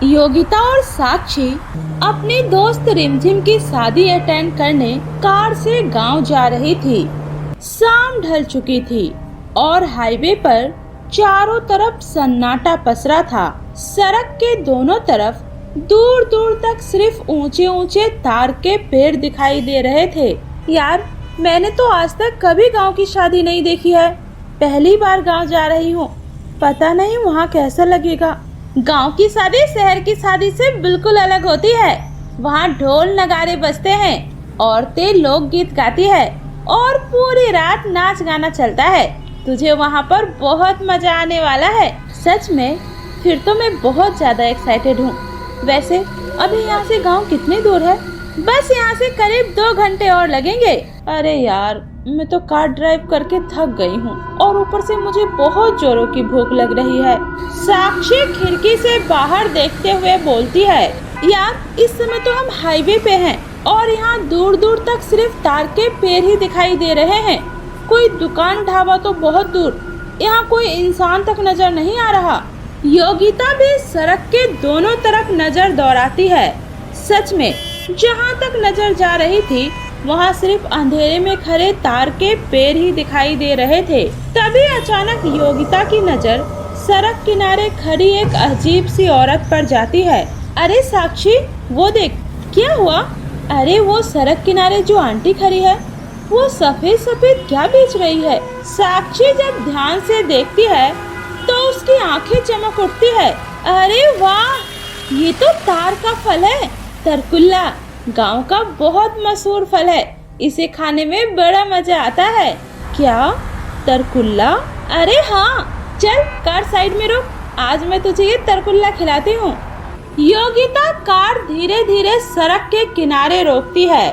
योगिता और साक्षी अपनी दोस्त रिमझिम की शादी अटेंड करने कार से गांव जा रही थी। शाम ढल चुकी थी और हाईवे पर चारों तरफ सन्नाटा पसरा था। सड़क के दोनों तरफ दूर दूर तक सिर्फ ऊंचे ऊंचे तार के पेड़ दिखाई दे रहे थे। यार, मैंने तो आज तक कभी गांव की शादी नहीं देखी है। पहली बार गांव जा रही हूँ। पता नहीं वहाँ कैसा लगेगा। गांव की शादी शहर की शादी से बिल्कुल अलग होती है। वहाँ ढोल नगाड़े बजते हैं, औरतें लोकगीत गाती है और पूरी रात नाच गाना चलता है। तुझे वहाँ पर बहुत मजा आने वाला है। सच में? फिर तो मैं बहुत ज्यादा एक्साइटेड हूँ। वैसे अभी यहाँ से गांव कितनी दूर है? बस यहाँ से करीब 2 घंटे और लगेंगे। अरे यार, मैं तो कार ड्राइव करके थक गई हूँ और ऊपर से मुझे बहुत जोरों की भूख लग रही है। साक्षी खिड़की से बाहर देखते हुए बोलती है, यार इस समय तो हम हाईवे पे हैं और यहाँ दूर दूर तक सिर्फ तार के पेड़ ही दिखाई दे रहे हैं। कोई दुकान ढाबा तो बहुत दूर। यहाँ कोई इंसान तक नजर नहीं आ रहा। योगिता भी सड़क के दोनों तरफ नजर दौड़ाती है। सच में जहाँ तक नजर जा रही थी वहाँ सिर्फ अंधेरे में खड़े तार के पेड़ ही दिखाई दे रहे थे। तभी अचानक योगिता की नजर सड़क किनारे खड़ी एक अजीब सी औरत पर जाती है। अरे साक्षी, वो देख, क्या हुआ? अरे वो सड़क किनारे जो आंटी खड़ी है, वो सफेद सफेद क्या बेच रही है? साक्षी जब ध्यान से देखती है तो उसकी आंखें चमक उठती है। अरे वाह, ये तो तार का फल है, तरकुल्ला। गांव का बहुत मशहूर फल है। इसे खाने में बड़ा मजा आता है। क्या? तरकुल्ला? अरे हाँ, चल कार साइड में रुक, आज मैं तुझे ये तरकुल्ला खिलाती हूँ। योगिता कार धीरे धीरे सड़क के किनारे रोकती है,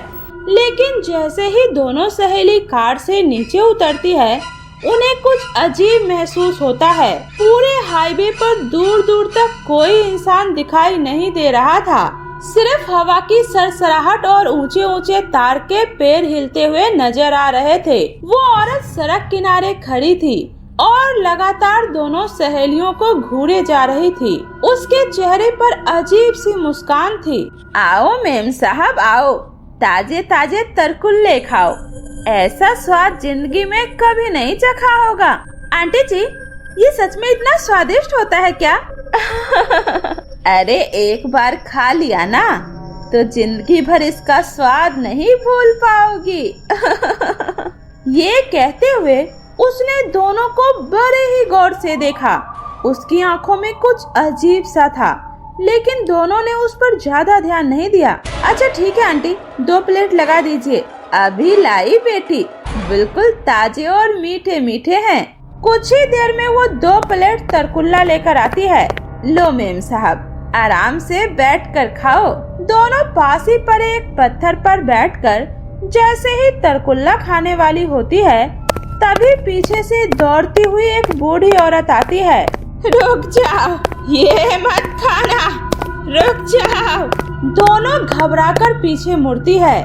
लेकिन जैसे ही दोनों सहेली कार से नीचे उतरती है उन्हें कुछ अजीब महसूस होता है। पूरे हाईवे पर दूर दूर तक कोई इंसान दिखाई नहीं दे रहा था। सिर्फ हवा की सरसराहट और ऊंचे ऊंचे तार के पेड़ हिलते हुए नजर आ रहे थे। वो औरत सड़क किनारे खड़ी थी और लगातार दोनों सहेलियों को घूरे जा रही थी। उसके चेहरे पर अजीब सी मुस्कान थी। आओ मेम साहब, आओ, ताजे ताजे तरकुल्ले खाओ। ऐसा स्वाद जिंदगी में कभी नहीं चखा होगा। आंटी जी, ये सच में इतना स्वादिष्ट होता है क्या? अरे एक बार खा लिया ना तो जिंदगी भर इसका स्वाद नहीं भूल पाओगी। ये कहते हुए उसने दोनों को बड़े ही गौर से देखा। उसकी आंखों में कुछ अजीब सा था, लेकिन दोनों ने उस पर ज्यादा ध्यान नहीं दिया। अच्छा ठीक है आंटी, 2 प्लेट लगा दीजिए। अभी लाई बेटी, बिल्कुल ताजे और मीठे मीठे हैं। कुछ ही देर में वो 2 प्लेट तरकुल्ला लेकर आती है। लो मेम साहब, आराम से बैठकर खाओ। दोनों पास ही पड़े एक पत्थर पर बैठकर जैसे ही तरकुल्ला खाने वाली होती है, तभी पीछे से दौड़ती हुई एक बूढ़ी औरत आती है। रुक जाओ, ये मत खाना, रुक जाओ। दोनों घबराकर पीछे मुड़ती है।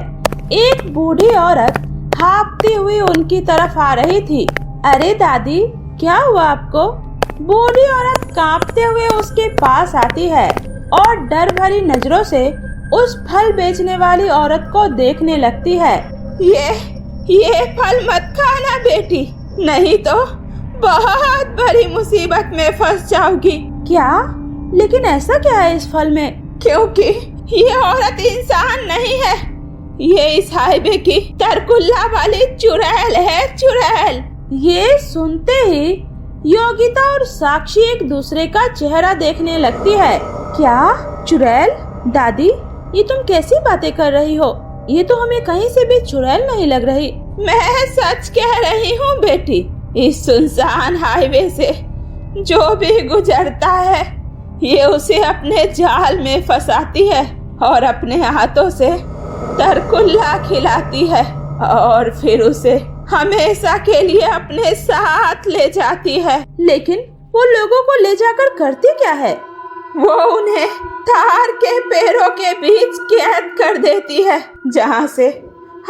एक बूढ़ी औरत हाँफती हुई उनकी तरफ आ रही थी। अरे दादी, क्या हुआ आपको? बूढ़ी औरत कांपते हुए उसके पास आती है और डर भरी नजरों से उस फल बेचने वाली औरत को देखने लगती है। ये फल मत खाना बेटी, नहीं तो बहुत बड़ी मुसीबत में फंस जाओगी। क्या? लेकिन ऐसा क्या है इस फल में? क्योंकि ये औरत इंसान नहीं है, ये इस हाईवे की तरकुल्ला वाली चुड़ैल है, चुड़ैल। ये सुनते ही योगिता और साक्षी एक दूसरे का चेहरा देखने लगती है। क्या? चुड़ैल? दादी, ये तुम कैसी बातें कर रही हो? ये तो हमें कहीं से भी चुड़ैल नहीं लग रही। मैं सच कह रही हूँ बेटी, इस सुनसान हाईवे से जो भी गुजरता है ये उसे अपने जाल में फंसाती है और अपने हाथों से तरकुल्ला खिलाती है और फिर उसे हमेशा के लिए अपने साथ ले जाती है। लेकिन वो लोगों को ले जाकर करती क्या है? वो उन्हें तार के पेड़ों के बीच कैद कर देती है, जहाँ से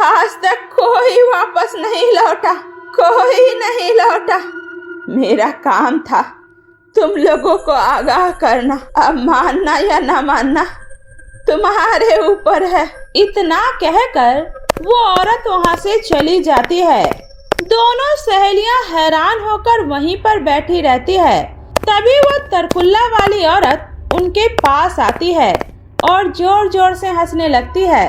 आज तक कोई वापस नहीं लौटा, कोई नहीं लौटा। मेरा काम था तुम लोगों को आगाह करना, अब मानना या ना मानना तुम्हारे ऊपर है। इतना कहकर वो औरत वहाँ से चली जाती है। दोनों सहेलियां हैरान होकर वहीं पर बैठी रहती है। तभी वो तरकुल्ला वाली औरत उनके पास आती है और जोर जोर से हंसने लगती है।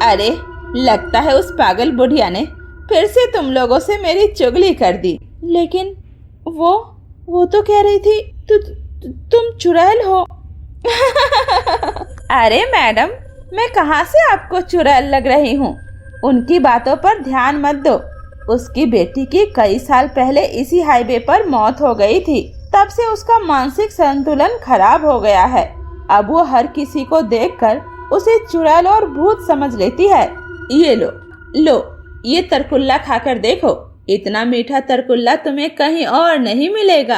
अरे, लगता है उस पागल बुढ़िया ने फिर से तुम लोगों से मेरी चुगली कर दी। लेकिन वो तो कह रही थी तुम चुड़ैल हो। अरे मैडम, मैं कहाँ से आपको चुड़ैल लग रही हूँ? उनकी बातों पर ध्यान मत दो। उसकी बेटी की कई साल पहले इसी हाईवे पर मौत हो गई थी। तब से उसका मानसिक संतुलन खराब हो गया है। अब वो हर किसी को देखकर उसे चुड़ैल और भूत समझ लेती है। ये लो, ये तरकुल्ला खाकर देखो। इतना मीठा तरकुल्ला तुम्हें कहीं और नहीं मिलेगा।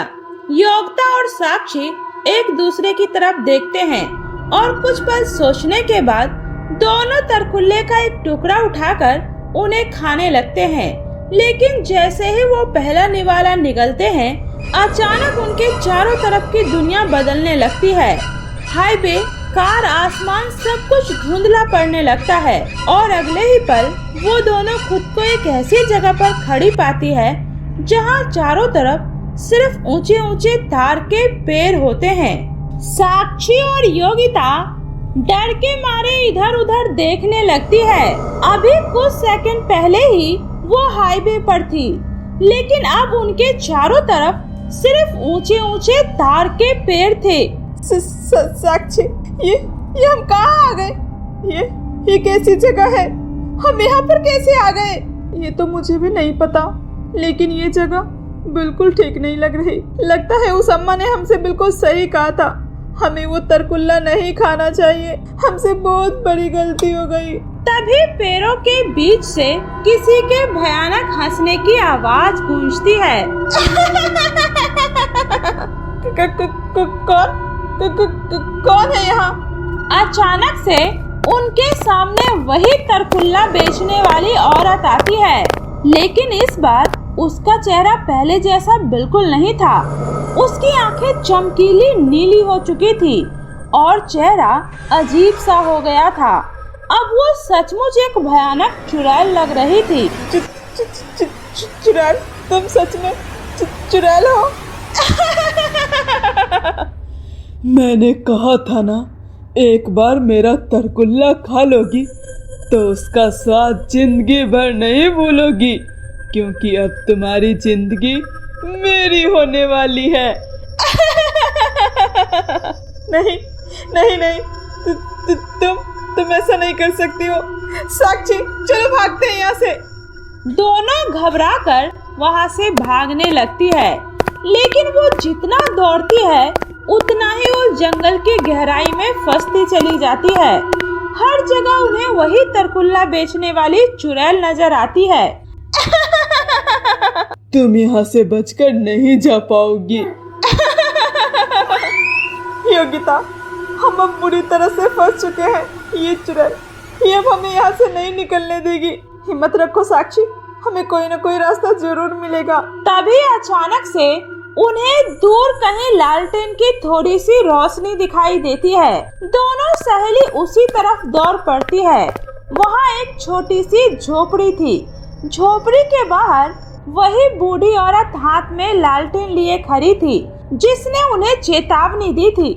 योगिता और साक्षी एक दूसरे की तरफ देखते हैं और कुछ पल सोचने के बाद दोनों तरकुल्ले का एक टुकड़ा उठाकर उन्हें खाने लगते हैं। लेकिन जैसे ही वो पहला निवाला निगलते हैं, अचानक उनके चारों तरफ की दुनिया बदलने लगती है। हाईवे, कार, आसमान सब कुछ धुंधला पड़ने लगता है और अगले ही पल वो दोनों खुद को एक ऐसी जगह पर खड़ी पाती है जहाँ चारों तरफ सिर्फ ऊंचे ऊंचे तार के पेड़ होते हैं। साक्षी और योगिता डर के मारे इधर उधर देखने लगती है। अभी कुछ सेकंड पहले ही वो हाईवे पर थी, लेकिन अब उनके चारों तरफ सिर्फ ऊंचे ऊंचे तार के पेड़ थे। साक्षी, ये हम कहाँ आ गए? ये कैसी जगह है? हम यहाँ पर कैसे आ गए? ये तो मुझे भी नहीं पता, लेकिन ये जगह बिल्कुल ठीक नहीं लग रही। लगता है उस अम्मा ने हमसे बिल्कुल सही कहा था। हमें वो तरकुल्ला नहीं खाना चाहिए। हमसे बहुत बड़ी गलती हो गई। तभी पेड़ों के बीच से किसी के भयानक हंसने की आवाज गूंजती है। कौन है यहाँ? अचानक से उनके सामने वही तरकुल्ला बेचने वाली औरत आती है, लेकिन इस बार उसका चेहरा पहले जैसा बिल्कुल नहीं था। उसकी आंखें चमकीली नीली हो चुकी थी और चेहरा अजीब सा हो गया था। अब वो सचमुच एक भयानक चुड़ैल लग रही थी। चुड़ैल? तुम सच में चुड़ैल हो? मैंने कहा था ना, एक बार मेरा तरकुल्ला खा लोगी तो उसका स्वाद जिंदगी भर नहीं भूलोगी, क्योंकि अब तुम्हारी जिंदगी मेरी होने वाली है। नहीं, तुम ऐसा नहीं कर सकती हो। साक्षी, चलो भागते हैं यहाँ से। दोनों घबराकर वहाँ से भागने लगती है, लेकिन वो जितना दौड़ती है उतना ही वो जंगल की गहराई में फंसती चली जाती है। हर जगह उन्हें वही तरकुल्ला बेचने वाली चुड़ैल नजर आती है। तुम यहाँ से बचकर नहीं जा पाओगी। योगिता, हम अब बुरी तरह से फंस चुके हैं। ये चुड़ैल, ये अब हमें यहाँ से नहीं निकलने देगी। हिम्मत रखो साक्षी, हमें कोई न कोई रास्ता जरूर मिलेगा। तभी अचानक से उन्हें दूर कहीं लालटेन की थोड़ी सी रोशनी दिखाई देती है। दोनों सहेली उसी तरफ दौड़ पड़ती है। वहाँ एक छोटी सी झोपड़ी थी। झोपड़ी के बाहर वही बूढ़ी औरत हाथ में लालटेन लिए खड़ी थी, जिसने उन्हें चेतावनी दी थी।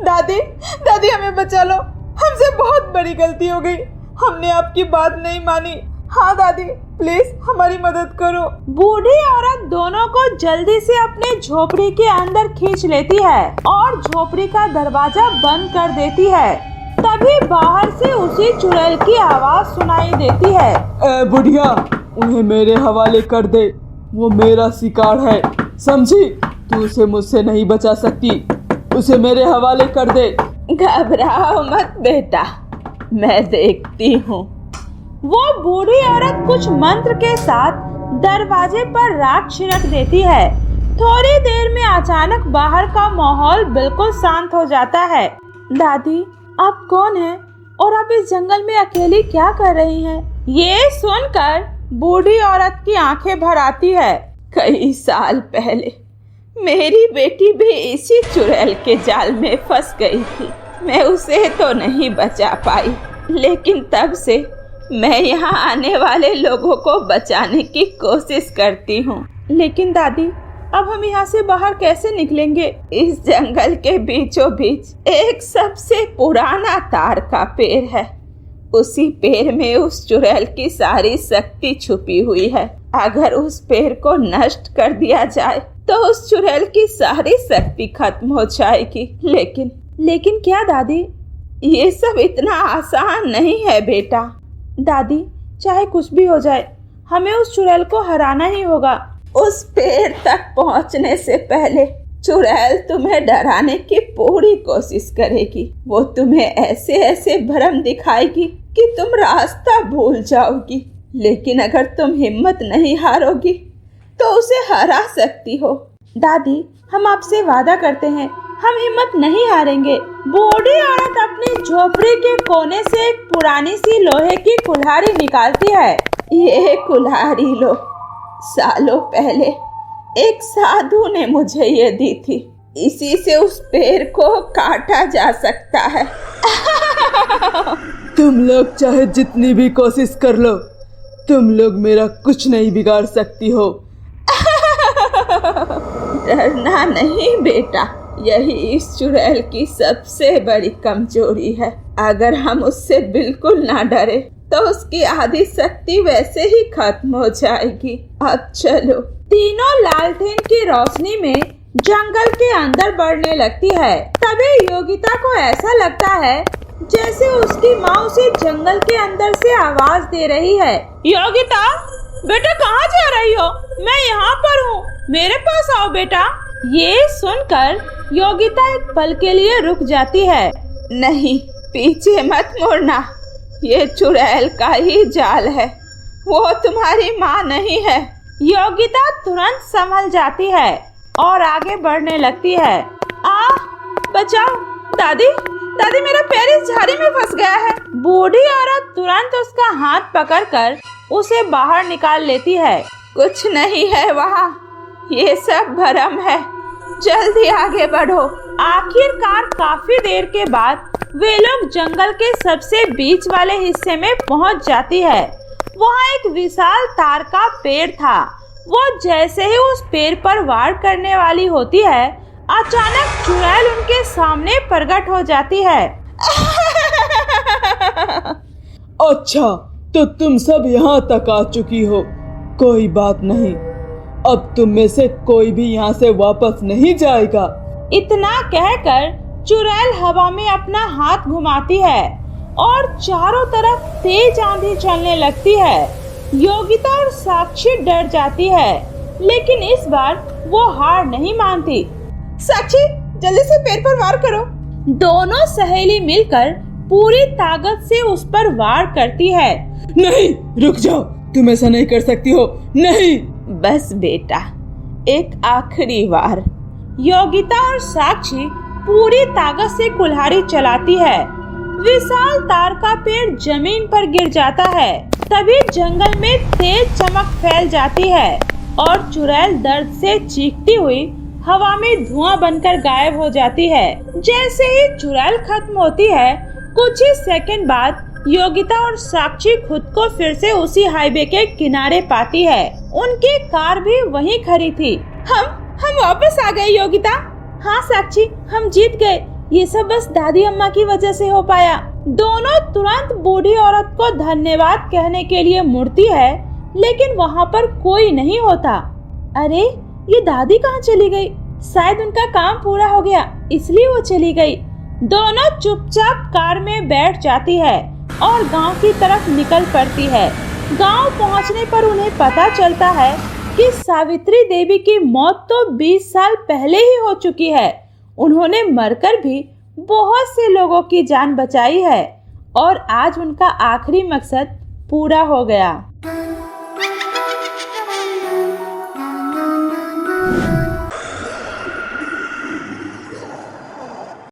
दादी, हमें बचा लो। हमसे बहुत बड़ी गलती हो गई। हमने आपकी बात नहीं मानी। हाँ दादी, प्लीज हमारी मदद करो। बूढ़ी औरत दोनों को जल्दी से अपने झोपड़ी के अंदर खींच लेती है और झोपड़ी का दरवाजा बंद कर देती है। तभी बाहर से उसी चुड़ैल की आवाज सुनाई देती है। बुढ़िया, उन्हें मेरे हवाले कर दे। वो मेरा शिकार है, समझी? तू उसे मुझसे नहीं बचा सकती। उसे मेरे हवाले कर दे। घबराओ मत बेटा, मैं देखती हूँ। वो बूढ़ी औरत कुछ मंत्र के साथ दरवाजे पर राख छिड़क देती है। थोड़ी देर में अचानक बाहर का माहौल बिल्कुल शांत हो जाता है। दादी, आप कौन हैं और आप इस जंगल में अकेली क्या कर रही हैं? ये सुनकर बूढ़ी औरत की आंखें भर आती है। कई साल पहले मेरी बेटी भी इसी चुड़ैल के जाल में फंस गई थी। मैं उसे तो नहीं बचा पाई, लेकिन तब से मैं यहाँ आने वाले लोगों को बचाने की कोशिश करती हूँ। लेकिन दादी, अब हम यहाँ से बाहर कैसे निकलेंगे? इस जंगल के बीचों बीच एक सबसे पुराना तार का पेड़ है। उसी पेड़ में उस चुड़ैल की सारी शक्ति छुपी हुई है। अगर उस पेड़ को नष्ट कर दिया जाए तो उस चुड़ैल की सारी शक्ति खत्म हो जाएगी। लेकिन क्या दादी? ये सब इतना आसान नहीं है बेटा। दादी, चाहे कुछ भी हो जाए, हमें उस चुड़ैल को हराना ही होगा। उस पेड़ तक पहुंचने से पहले चुड़ैल तुम्हें डराने की पूरी कोशिश करेगी। वो तुम्हें ऐसे ऐसे भ्रम दिखाएगी कि तुम रास्ता भूल जाओगी। लेकिन अगर तुम हिम्मत नहीं हारोगी तो उसे हरा सकती हो। दादी, हम आपसे वादा करते हैं, हम हिम्मत नहीं हारेंगे। बूढ़ी औरत अपनी झोपड़ी के कोने से एक पुरानी सी लोहे की कुल्हाड़ी निकालती है। ये कुल्हाड़ी लो, सालों पहले एक साधु ने मुझे ये दी थी। इसी से उस पेड़ को काटा जा सकता है। तुम लोग चाहे जितनी भी कोशिश कर लो, तुम लोग मेरा कुछ नहीं बिगाड़ सकती हो। डरना नहीं बेटा, यही इस चुड़ैल की सबसे बड़ी कमजोरी है। अगर हम उससे बिल्कुल ना डरे तो उसकी आधी शक्ति वैसे ही खत्म हो जाएगी। अब चलो। तीनों लालटेन की रोशनी में जंगल के अंदर बढ़ने लगती है। तभी योगिता को ऐसा लगता है जैसे उसकी माँ उसे जंगल के अंदर से आवाज दे रही है। योगिता, बेटा कहाँ जा रही हो? मैं यहाँ पर हूँ, मेरे पास आओ बेटा। ये सुनकर योगिता एक पल के लिए रुक जाती है। नहीं, पीछे मत मुड़ना, ये चुड़ैल का ही जाल है, वो तुम्हारी माँ नहीं है। योगिता तुरंत संभल जाती है और आगे बढ़ने लगती है। बचाओ दादी, दादी मेरा पैर इस झाड़ी में फंस गया है। बूढ़ी औरत तुरंत उसका हाथ पकड़कर उसे बाहर निकाल लेती है। कुछ नहीं है वहाँ, ये सब भ्रम है, जल्दी आगे बढ़ो। आखिरकार काफी देर के बाद वे लोग जंगल के सबसे बीच वाले हिस्से में पहुंच जाती है। वहाँ एक विशाल तार का पेड़ था। वो जैसे ही उस पेड़ पर वार करने वाली होती है, अचानक चुड़ैल उनके सामने प्रकट हो जाती है। अच्छा, तो तुम सब यहाँ तक आ चुकी हो। कोई बात नहीं, अब तुम में से कोई भी यहाँ से वापस नहीं जाएगा। इतना कहकर चुड़ैल हवा में अपना हाथ घुमाती है और चारों तरफ तेज आंधी चलने लगती है। योगिता और साक्षी डर जाती है, लेकिन इस बार वो हार नहीं मानती। साक्षी, जल्दी से पेड़ पर वार करो। दोनों सहेली मिलकर पूरी ताकत से उस पर वार करती है। नहीं, रुक जाओ, तुम ऐसा नहीं कर सकती हो। नहीं। बस बेटा, एक आखिरी बार। योगिता और साक्षी पूरी ताकत से कुल्हाड़ी चलाती है। विशाल तार का पेड़ जमीन पर गिर जाता है। तभी जंगल में तेज चमक फैल जाती है और चुड़ैल दर्द से चीखती हुई हवा में धुआं बनकर गायब हो जाती है। जैसे ही चुड़ैल खत्म होती है, कुछ ही सेकंड बाद योगिता और साक्षी खुद को फिर से उसी हाईवे के किनारे पाती है। उनकी कार भी वहीं खड़ी थी। हम वापस आ गए योगिता। हाँ साक्षी, हम जीत गए। ये सब बस दादी अम्मा की वजह से हो पाया। दोनों तुरंत बूढ़ी औरत को धन्यवाद कहने के लिए मुड़ती है, लेकिन वहाँ पर कोई नहीं होता। अरे, ये दादी कहाँ चली गई? शायद उनका काम पूरा हो गया, इसलिए वो चली गई। दोनों चुपचाप कार में बैठ जाती है और गांव की तरफ निकल पड़ती है। गांव पहुंचने पर उन्हें पता चलता है कि सावित्री देवी की मौत तो 20 साल पहले ही हो चुकी है। उन्होंने मरकर भी बहुत से लोगों की जान बचाई है और आज उनका आखिरी मकसद पूरा हो गया।